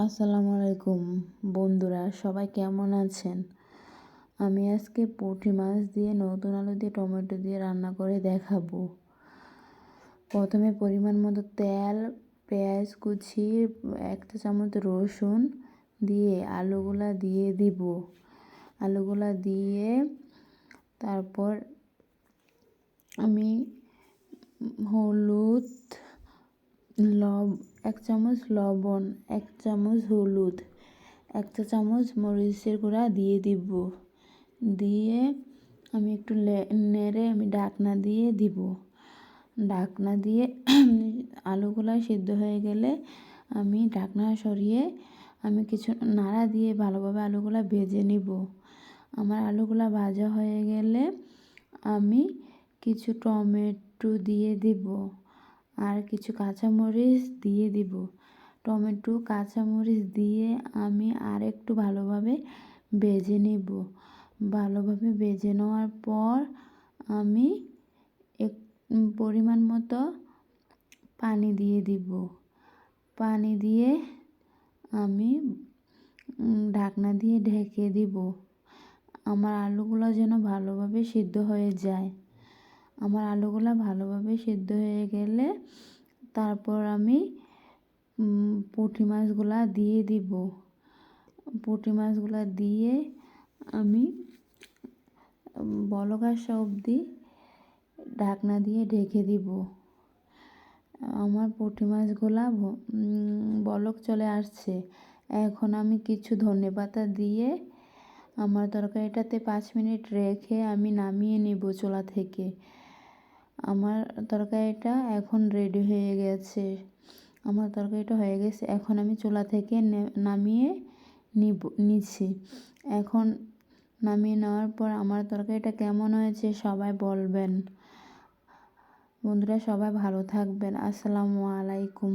আসসালামু আলাইকুম বন্ধুরা, সবাই কেমন আছেন? আমি আজকে পুঁটি মাছ দিয়ে নতুন আলু দিয়ে টমেটো দিয়ে রান্না করে দেখাবো। প্রথমে পরিমাণ মতো তেল, পেঁয়াজ কুচি, 1 চা চামচ রসুন দিয়ে আলুগুলা দিয়ে দিব। আলুগুলা দিয়ে তারপর আমি হলুদ, 1 চামচ লবণ, 1 চামচ হলুদ, 1 চা চামচ মরিচের গুঁড়া দিয়ে দিব। দিয়ে আমি একটু নেড়ে আমি ঢাকনা দিয়ে দিব। ঢাকনা দিয়ে আলুগুলা সিদ্ধ হয়ে গেলে আমি ঢাকনা সরিয়ে আমি কিছু নাড়া দিয়ে ভালোভাবে আলুগুলা ভেজে নিব। আমার আলুগুলা ভাজা হয়ে গেলে আমি কিছু টমেটো দিয়ে দিব আর কিছু কাঁচামরিচ দিয়ে দিব। টমেটো কাঁচামরিচ দিয়ে আমি আর একটু ভালোভাবে ভেজে নেব। ভালোভাবে ভেজে নেওয়ার পর আমি পরিমাণ মতো পানি দিয়ে দিব। পানি দিয়ে আমি ঢাকনা দিয়ে ঢেকে দিব। আমার আলুগুলো যেন ভালোভাবে সিদ্ধ হয়ে যায়। আমার আলুগুলো ভালোভাবে সিদ্ধ হয়ে গেলে তারপর আমি পুঁটি মাছগুলা দিয়ে দিব। পুঁটি মাছগুলা দিয়ে আমি বলক আসা অবধি ঢাকনা দিয়ে ঢেকে দিব। আমার পুঁটি মাছগুলা বলক চলে আসছে। এখন আমি কিছু ধনেপাতা দিয়ে আমার তরকারিটাতে 5 মিনিট রেখে আমি নামিয়ে নেব চুলা থেকে। আমার তরকারিটা এখন রেডি হয়ে গেছে। আমার তরকারিটা হয়ে গেছে, এখন আমি চুলা থেকে নামিয়ে নিচ্ছি। এখন নামিয়ে নেওয়ার পর আমার তরকারিটা কেমন হয়েছে সবাই বলবেন। বন্ধুরা, সবাই ভালো থাকবেন। আসসালামু আলাইকুম।